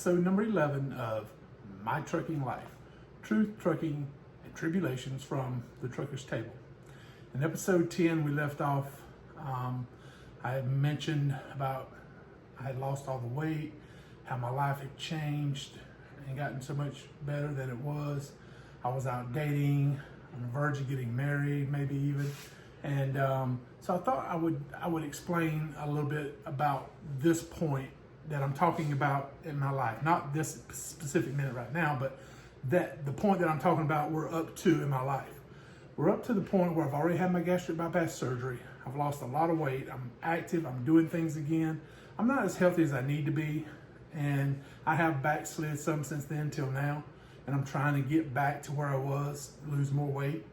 episode number 11 of My Trucking Life, Truth, Trucking, and Tribulations from the Trucker's Table. In episode 10, we left off, I had mentioned about I had lost all the weight, how my life had changed and gotten so much better than it was. I was out dating, on the verge of getting married, maybe even. And so I thought I would explain a little bit about this point that I'm talking about in my life. Not this specific minute right now, but that the point that I'm talking about we're up to in my life. We're up to the point where I've already had my gastric bypass surgery. I've lost a lot of weight. I'm active. I'm doing things again. I'm not as healthy as I need to be. And I have backslid some since then till now. And I'm trying to get back to where I was, lose more weight.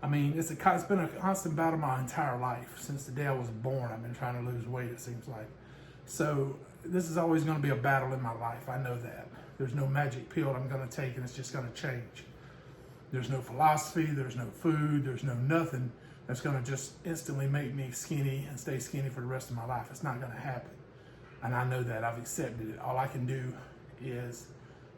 I mean, it's been a constant battle my entire life. Since the day I was born, I've been trying to lose weight, it seems like. So this is always going to be a battle in my life. I know that. There's no magic pill I'm going to take and it's just going to change. There's no philosophy, there's no food, there's no nothing that's going to just instantly make me skinny and stay skinny for the rest of my life. It's not going to happen. And I know that. I've accepted it. All I can do is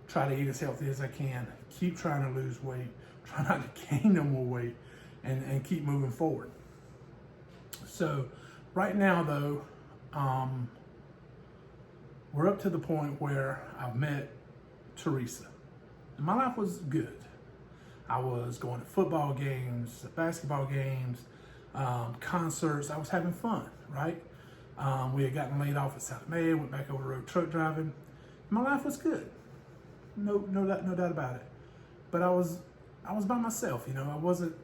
try to eat as healthy as I can, keep trying to lose weight, try not to gain no more weight, and keep moving forward. So right now though, we're up to the point where I've met Teresa. And my life was good. I was going to football games, basketball games, concerts. I was having fun, right? We had gotten laid off at South May, went back over the road truck driving. My life was good. No doubt about it. But I was by myself, you know. I wasn't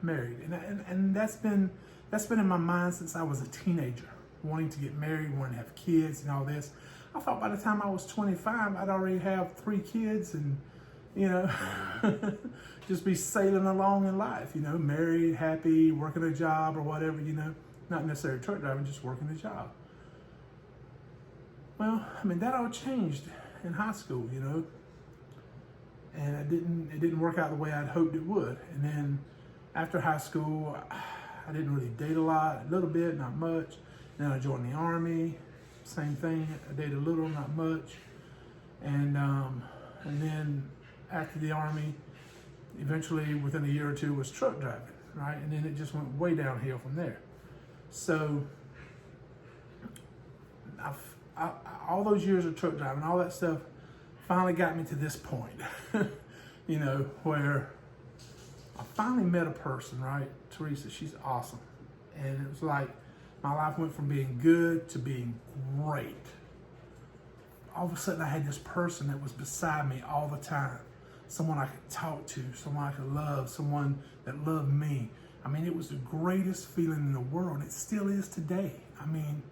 married, and that's been in my mind since I was a teenager, wanting to get married, wanting to have kids, and all this. I thought by the time I was 25, I'd already have 3 kids, and you know, just be sailing along in life, you know, married, happy, working a job or whatever, you know, not necessarily truck driving, just working a job. Well, I mean, that all changed in high school, you know. And it didn't work out the way I'd hoped it would. And then after high school, I didn't really date a lot, a little bit, not much. Then I joined the Army, same thing. I dated a little, not much. And then after the Army, eventually within a year or two was truck driving, right? And then it just went way downhill from there. So all those years of truck driving, all that stuff, finally got me to this point, you know, where I finally met a person, right? Teresa, she's awesome. And it was like my life went from being good to being great. All of a sudden I had this person that was beside me all the time. Someone I could talk to, someone I could love, someone that loved me. I mean, it was the greatest feeling in the world. It still is today. I mean,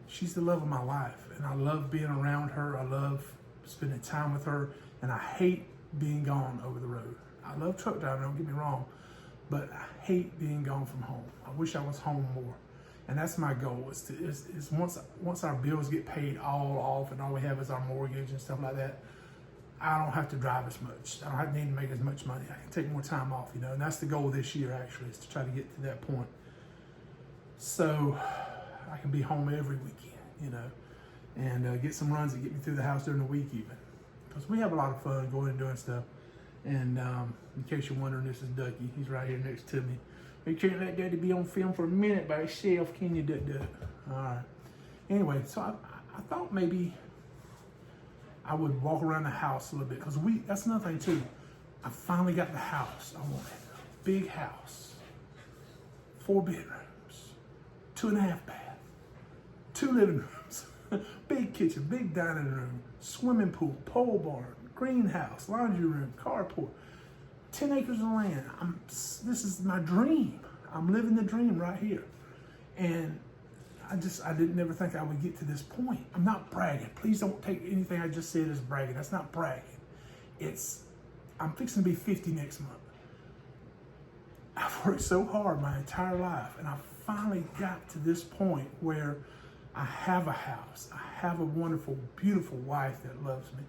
she's the love of my life. And I love being around her. I love spending time with her, and I hate being gone over the road. I love truck driving, don't get me wrong, but I hate being gone from home. I wish I was home more, and that's my goal. Is once our bills get paid all off, and all we have is our mortgage and stuff like that, I don't have to drive as much. I don't have to need to make as much money. I can take more time off, you know, and that's the goal this year actually, is to try to get to that point, so I can be home every weekend, you know. And get some runs that get me through the house during the week even. Because we have a lot of fun going and doing stuff. And in case you're wondering, this is Ducky. He's right here next to me. You can't let Daddy be on film for a minute by himself, can you, Duck? All right. Anyway, so I thought maybe I would walk around the house a little bit. Because that's another thing too. I finally got the house I wanted. Big house. 4 bedrooms. 2.5 baths. 2 living rooms. Big kitchen, big dining room, swimming pool, pole barn, greenhouse, laundry room, carport, 10 acres of land. This is my dream. I'm living the dream right here. And I didn't ever think I would get to this point. I'm not bragging. Please don't take anything I just said as bragging. That's not bragging. I'm fixing to be 50 next month. I've worked so hard my entire life, and I finally got to this point where I have a house. I have a wonderful, beautiful wife that loves me,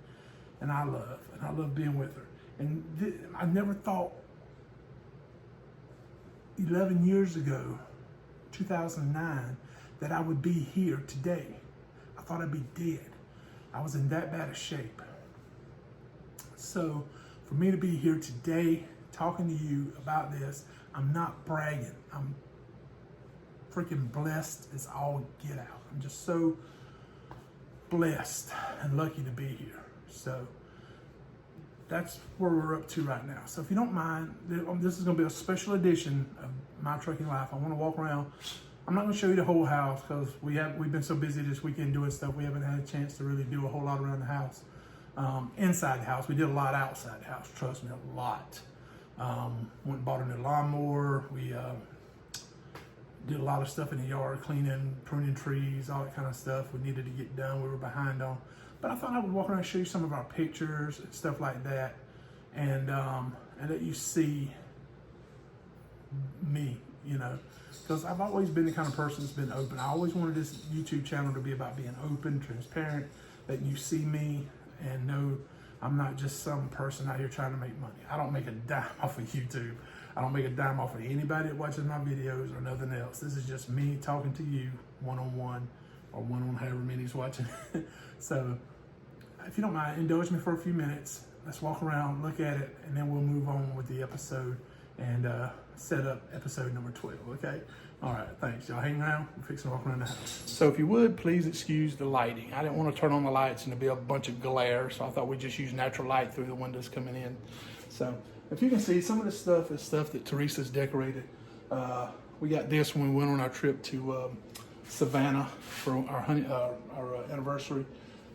and I love being with her. And I never thought 11 years ago, 2009, that I would be here today. I thought I'd be dead. I was in that bad of shape. So for me to be here today talking to you about this, I'm not bragging. I'm freaking blessed as all get out. I'm just so blessed and lucky to be here. So that's where we're up to right now. So if you don't mind, this is going to be a special edition of my trucking life. I want to walk around. I'm not going to show you the whole house because we've been so busy this weekend doing stuff. We haven't had a chance to really do a whole lot around the house. Inside the house, we did a lot outside the house. Trust me, a lot. Went and bought a new lawnmower. We did a lot of stuff in the yard, cleaning, pruning trees, all that kind of stuff we needed to get done. We were behind on. But I thought I would walk around and show you some of our pictures and stuff like that, and let you see me, you know, because I've always been the kind of person that's been open. I always wanted this YouTube channel to be about being open, transparent, that you see me and know I'm not just some person out here trying to make money. I don't make a dime off of YouTube. I don't make a dime off of anybody that watches my videos or nothing else. This is just me talking to you one-on-one or one-on however many's watching. So if you don't mind, indulge me for a few minutes. Let's walk around, look at it, and then we'll move on with the episode and set up episode number 12, okay? All right, thanks. Y'all hang around. We're fixing to walk around the house. So if you would, please excuse the lighting. I didn't want to turn on the lights and there'd be a bunch of glare, so I thought we'd just use natural light through the windows coming in. So if you can see, some of this stuff is stuff that Teresa's decorated. We got this when we went on our trip to Savannah for our anniversary.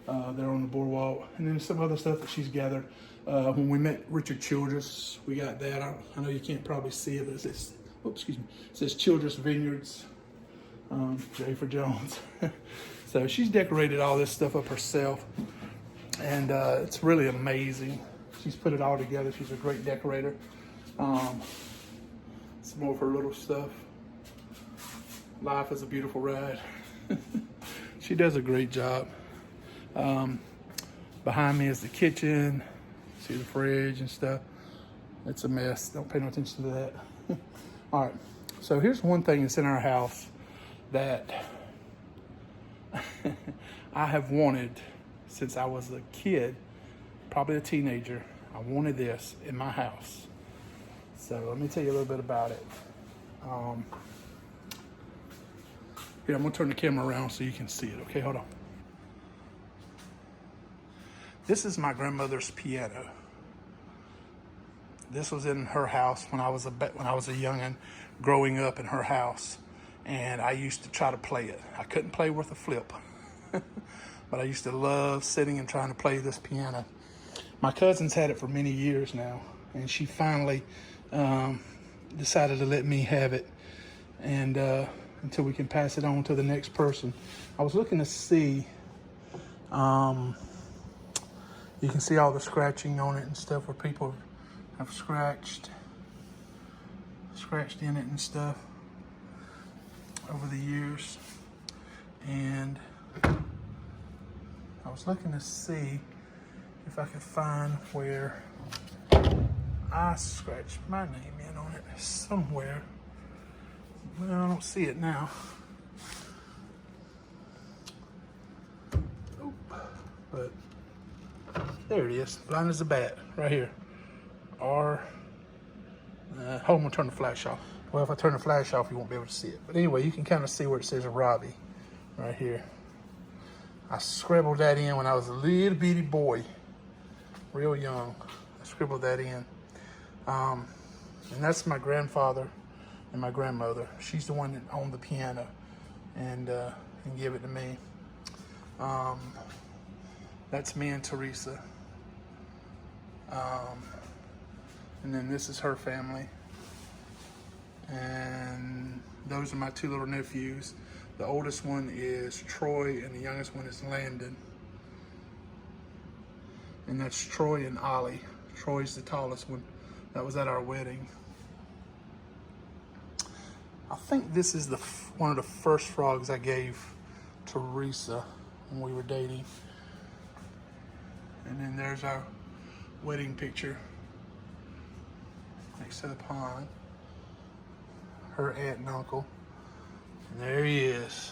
There on the boardwalk, and then some other stuff that she's gathered. When we met Richard Childress, we got that. I know you can't probably see it, but it says, it says Childress Vineyards, J for Jones. So she's decorated all this stuff up herself, and it's really amazing. She's put it all together. She's a great decorator. Some more of her little stuff. Life is a beautiful ride. She does a great job. Behind me is the kitchen. See the fridge and stuff. It's a mess. Don't pay no attention to that. All right. So here's one thing that's in our house that I have wanted since I was a kid, probably a teenager. I wanted this in my house. So let me tell you a little bit about it. Here, I'm gonna turn the camera around so you can see it. Okay, hold on. This is my grandmother's piano. This was in her house when I was a youngin', growing up in her house, and I used to try to play it. I couldn't play worth a flip, but I used to love sitting and trying to play this piano. My cousin's had it for many years now, and she finally decided to let me have it, and until we can pass it on to the next person. I was looking to see. You can see all the scratching on it and stuff where people have scratched in it and stuff over the years. And I was looking to see if I could find where I scratched my name in on it somewhere. Well, I don't see it now. But there it is, blind as a bat, right here. Hold on, I'm gonna turn the flash off. Well, if I turn the flash off, you won't be able to see it. But anyway, you can kind of see where it says Robbie, right here. I scribbled that in when I was a little bitty boy, real young. I scribbled that in. And that's my grandfather and my grandmother. She's the one that owned the piano and gave it to me. That's me and Teresa. And then this is her family. And those are my two little nephews. The oldest one is Troy and the youngest one is Landon. And that's Troy and Ollie. Troy's the tallest one. That was at our wedding. I think this is one of the first frogs I gave Teresa when we were dating. And then there's our wedding picture next to the pond. Her aunt and uncle. And there he is.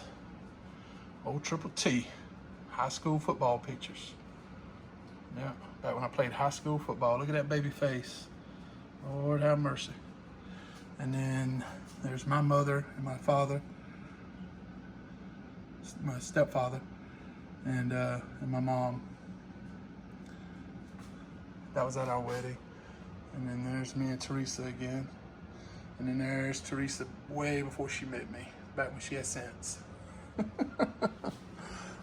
Old Triple T. High school football pictures. Yeah, back when I played high school football. Look at that baby face. Lord have mercy. And then there's my mother and my father, my stepfather, and my mom. That was at our wedding. And then there's me and Teresa again. And then there's Teresa way before she met me, back when she had sense.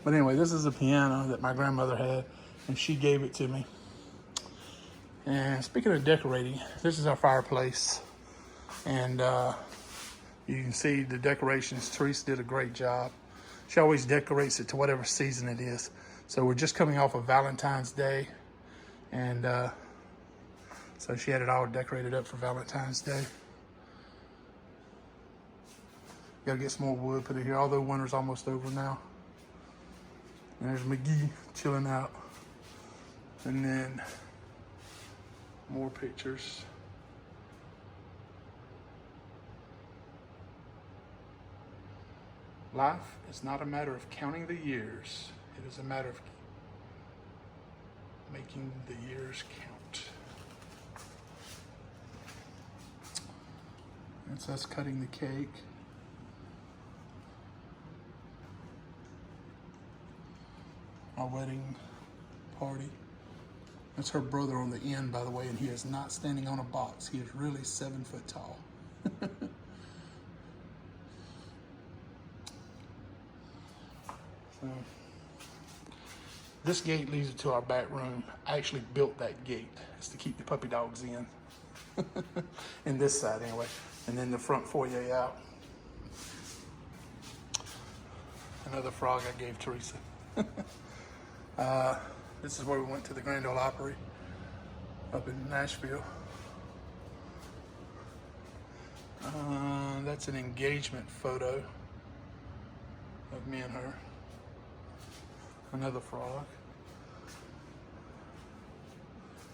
But anyway, this is a piano that my grandmother had, and she gave it to me. And speaking of decorating, this is our fireplace. And you can see the decorations. Teresa did a great job. She always decorates it to whatever season it is. So we're just coming off of Valentine's Day. And so she had it all decorated up for Valentine's Day. Gotta get some more wood put in here, although winter's almost over now. And there's McGee chilling out. And then more pictures. Life is not a matter of counting the years. It is a matter of making the years count. That's us cutting the cake. Our wedding party. That's her brother on the end, by the way, and he is not standing on a box. He is really 7 foot tall. So, this gate leads to our back room. I actually built that gate. It's to keep the puppy dogs in. In this side, anyway. And then the front foyer out. Another frog I gave Teresa. This is where we went to the Grand Ole Opry up in Nashville. That's an engagement photo of me and her. Another frog.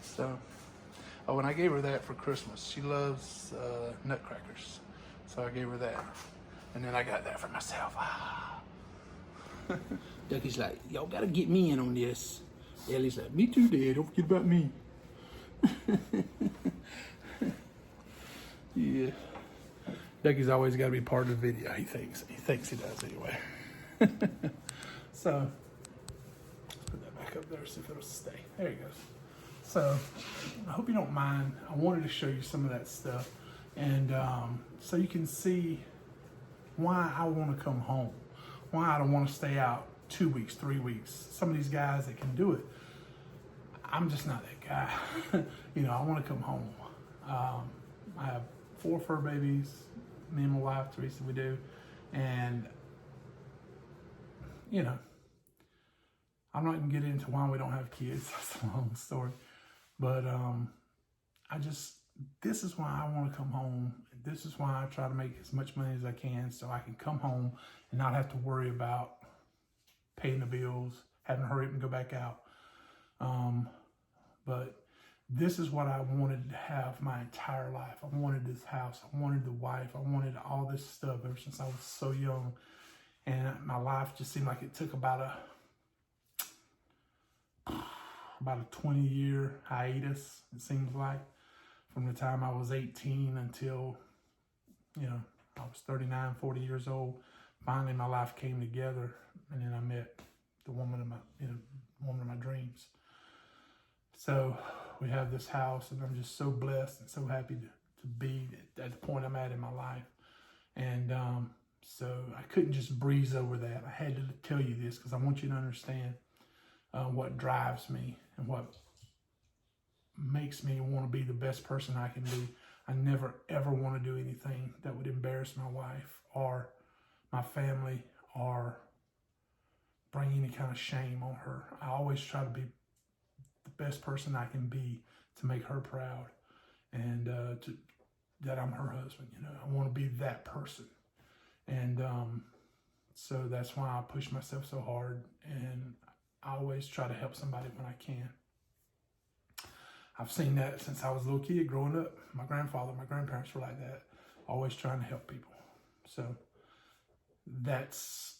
So, oh, and I gave her that for Christmas. She loves nutcrackers, so I gave her that. And then I got that for myself. Ducky's like, y'all gotta get me in on this. Ellie's like, me too, Dad. Don't forget about me. Yeah. Ducky's always got to be part of the video. He thinks he does anyway. So put that back up there, see if it'll stay. There he goes. So I hope you don't mind. I wanted to show you some of that stuff, and so you can see why I want to come home, why I don't want to stay out 2 weeks, 3 weeks. Some of these guys that can do it, I'm just not that guy. You know, I want to come home. I have 4 fur babies, me and my wife, Teresa, we do. And, you know, I'm not going to get into why we don't have kids. That's a long story. But this is why I want to come home. This is why I try to make as much money as I can so I can come home and not have to worry about paying the bills, having to hurry up and go back out. But this is what I wanted to have my entire life. I wanted this house. I wanted the wife. I wanted all this stuff ever since I was so young. And my life just seemed like it took about a 20-year hiatus, it seems like, from the time I was 18 until, you know, I was 39, 40 years old. Finally, my life came together, and then I met the woman of my dreams. So we have this house, and I'm just so blessed and so happy to be at the point I'm at in my life. And so I couldn't just breeze over that. I had to tell you this because I want you to understand what drives me and what makes me want to be the best person I can be. I never, ever want to do anything that would embarrass my wife or my family or bring any kind of shame on her. I always try to be the best person I can be to make her proud, and that I'm her husband. You know, I want to be that person. And so that's why I push myself so hard, and I always try to help somebody when I can. I've seen that since I was a little kid growing up. My grandparents were like that, always trying to help people. So that's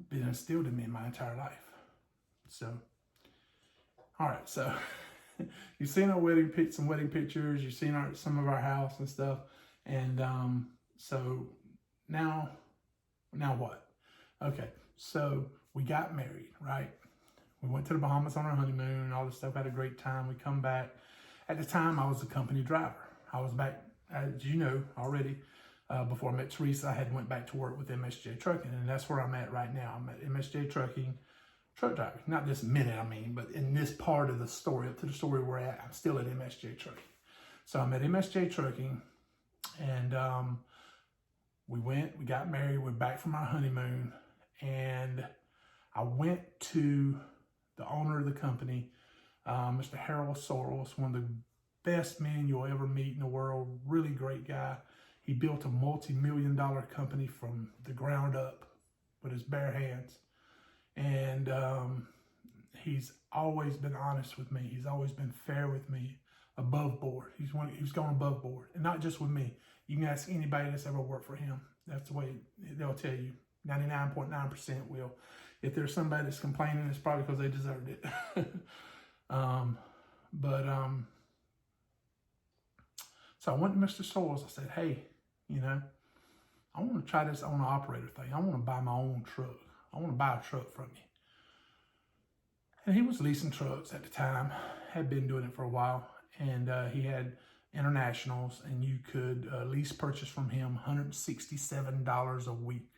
been instilled in me my entire life. So, All right, so you've seen our some wedding pictures. You've seen some of our house and stuff, and so now what? Okay, so we got married, right? We went to the Bahamas on our honeymoon, all this stuff, had a great time. We come back. At the time, I was a company driver. I was back, as you know already, before I met Teresa, I had went back to work with MSJ Trucking, and that's where I'm at right now. I'm at MSJ Trucking, truck driving. Not this minute, I mean, but in this part of the story, up to the story we're at, I'm still at MSJ Trucking. So I'm at MSJ Trucking, and we got married, we're back from our honeymoon, and I went to the owner of the company, Mr. Harold Soros, one of the best men you'll ever meet in the world, really great guy. He built a multi-million-dollar company from the ground up with his bare hands. And he's always been honest with me. He's always been fair with me, above board. He's gone above board, and not just with me. You can ask anybody that's ever worked for him. That's the way they'll tell you. 99.9% will. If there's somebody that's complaining, it's probably because they deserved it. So I went to Mr. Soros. I said, hey, you know, I want to try this owner operator thing. I want to buy my own truck. I want to buy a truck from you. And he was leasing trucks at the time, had been doing it for a while. And he had internationals, and you could lease purchase from him $167 a week.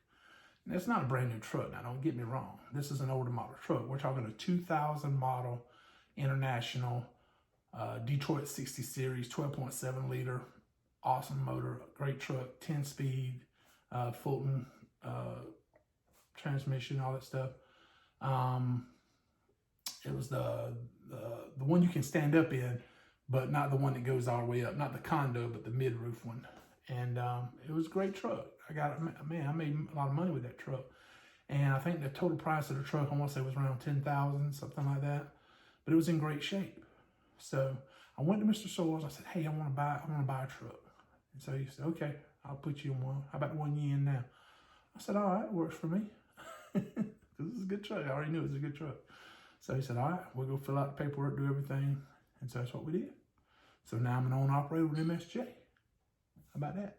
And that's not a brand new truck. Now, don't get me wrong. This is an older model truck. We're talking a 2000 model international Detroit 60 series, 12.7 liter, awesome motor, great truck, 10 speed, Fulton transmission, all that stuff. It was the one you can stand up in, but not the one that goes all the way up, not the condo, but the mid-roof one. And it was a great truck. I made a lot of money with that truck. And I think the total price of the truck, I want to say, was around $10,000, something like that. But it was in great shape. So I went to Mr. Soros. I said, hey, I want to buy a truck. And so he said, okay, I'll put you in one. How about the one you in now? I said, all right, works for me. This is a good truck. I already knew it was a good truck. So he said, all right, we'll go fill out the paperwork, do everything. And so that's what we did. So now I'm an owner operator with MSJ. How about that?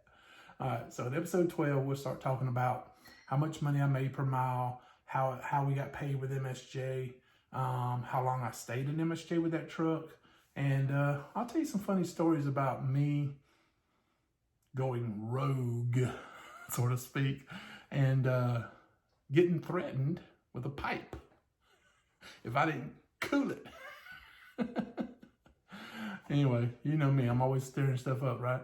All right, so in episode 12, we'll start talking about how much money I made per mile, how we got paid with MSJ, how long I stayed in MSJ with that truck. And I'll tell you some funny stories about me going rogue, so to speak, and getting threatened with a pipe if I didn't cool it. Anyway, you know me, I'm always stirring stuff up, right?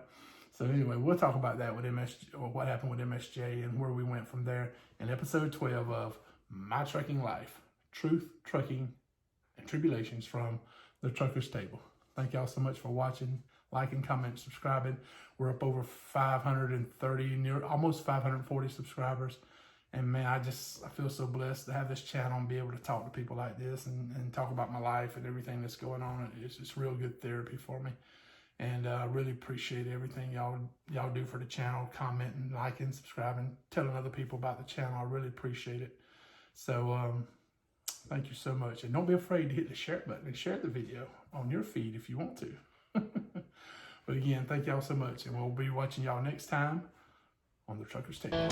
So anyway, we'll talk about that with MSJ, or what happened with MSJ and where we went from there in episode 12 of My Trucking Life, Truth, Trucking, and Tribulations from the Trucker's Table. Thank y'all so much for watching, liking, commenting, subscribing. We're up over 530, almost 540 subscribers. And man, I feel so blessed to have this channel and be able to talk to people like this and talk about my life and everything that's going on. It's just real good therapy for me. And I really appreciate everything y'all do for the channel, commenting, liking, subscribing, telling other people about the channel. I really appreciate it. So thank you so much. And don't be afraid to hit the share button and share the video on your feed if you want to. But again, thank y'all so much. And we'll be watching y'all next time on the Trucker's Table.